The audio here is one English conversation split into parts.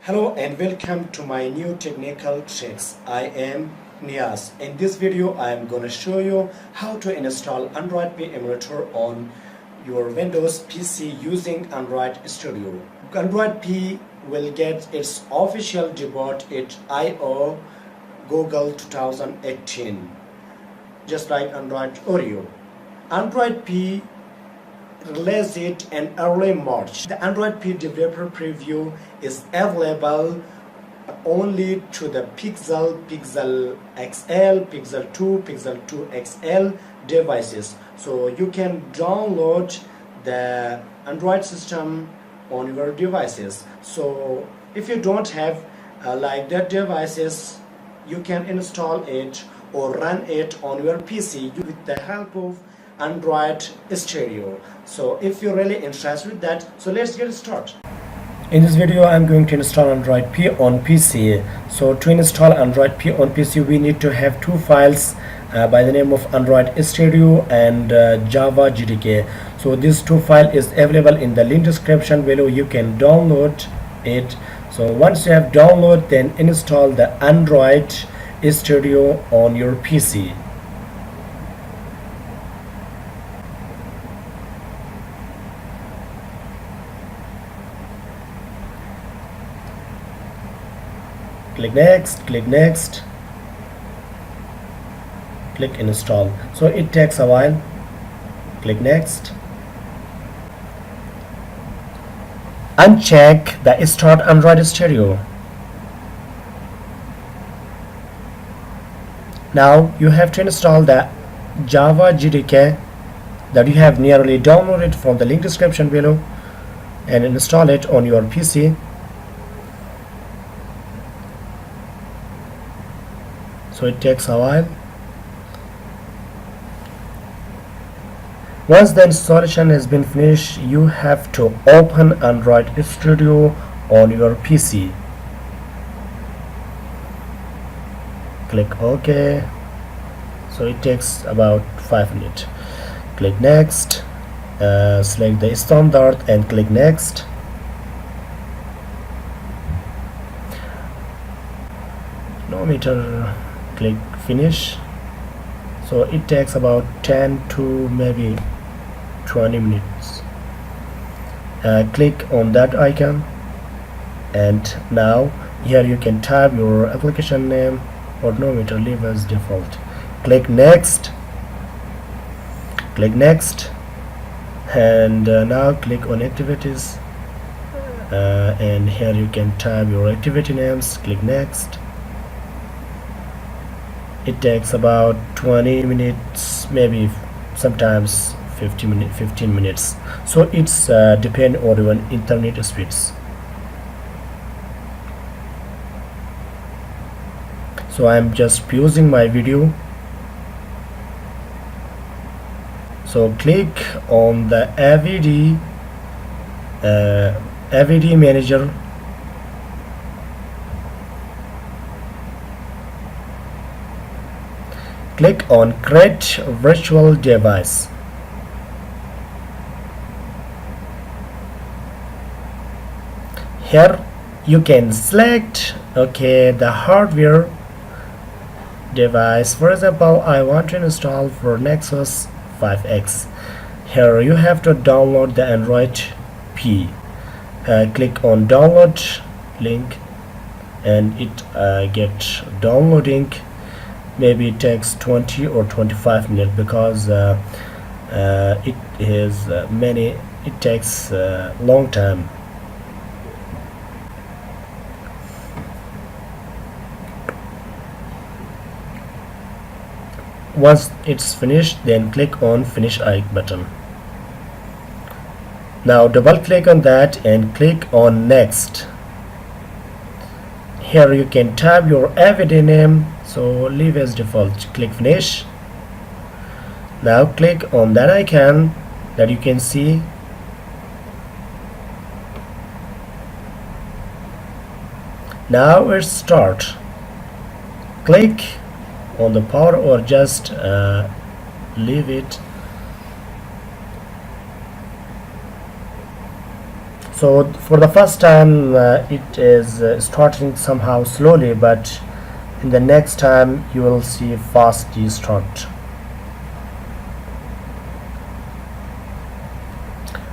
Hello and welcome to my new technical tricks. I am Nias. In this video I am going to show you how to install Android P emulator on your Windows PC using Android Studio. Android P will get its official debut at I/O Google 2018, just like Android Oreo. Android P released it in early March. The Android P developer preview is available only to the Pixel XL, Pixel 2, Pixel 2 XL devices. So you can download the Android system on your devices. So if you don't have like that devices, you can install it or run it on your PC with the help of Android Stereo. So if you're really interested with that, so let's get started. In this video I'm going to install Android P on PC. So to install Android P on PC we need to have two files by the name of Android Stereo and Java JDK. So this two file is available in the link description below. You can download it. So once you have downloaded, then install the Android Stereo on your PC. Click next, click install. So it takes a while. Click next. Uncheck the start Android Stereo. Now you have to install the Java JDK that you have nearly downloaded from the link description below and install it on your PC. So it takes a while. Once the installation has been finished, you have to open Android Studio on your PC. Click OK. So it takes about 5 minutes. Click next. Select the standard and click next. No meter. Click finish. So it takes about 10 to maybe 20 minutes. Click on that icon, and now here you can type your application name or no matter, leave as default. Click next, and now click on activities, and here you can type your activity names. Click next. It takes about 20 minutes, maybe sometimes 15 minutes. So it's depend on your internet speeds. So I'm just pausing my video. So click on the AVD manager. Click on create virtual device. Here you can select the hardware device. For example, I want to install for Nexus 5X. Here you have to download the Android P. Click on download link and it gets downloading. Maybe it takes 20 or 25 minutes because it takes a long time. Once it's finished, then click on finish button. Now double click on that and click on next. Here you can type your AVD name, so leave as default. Click finish. Now click on that icon that you can see. Now it's start. Click on the power or just leave it. So for the first time it is starting somehow slowly, but in the next time you will see fast start.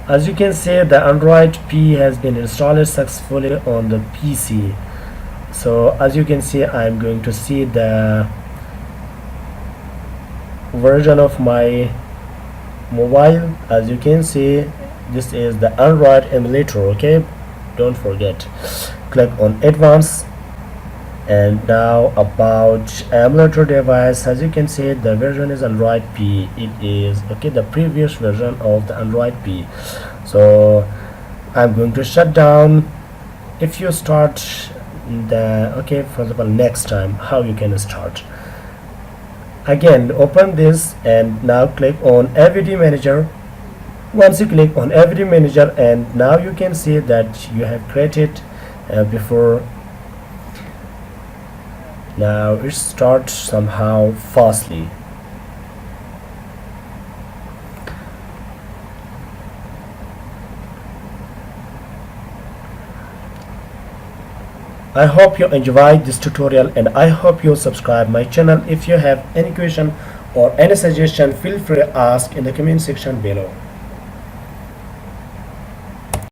As you can see, the Android P has been installed successfully on the PC. So as you can see, I'm going to see the version of my mobile. As you can see, this is the Android emulator. Okay, don't forget, click on advanced, and now about emulator device. As you can see, the version is Android P. It is okay, the previous version of the Android P. So I'm going to shut down. If you start the okay, for example, next time how you can start, again open this and now click on AVD manager. Once you click on AVD manager, and now you can see that you have created before. Now it starts somehow fastly. I hope you enjoyed this tutorial, and I hope you subscribe my channel. If you have any question or any suggestion, feel free to ask in the comment section below.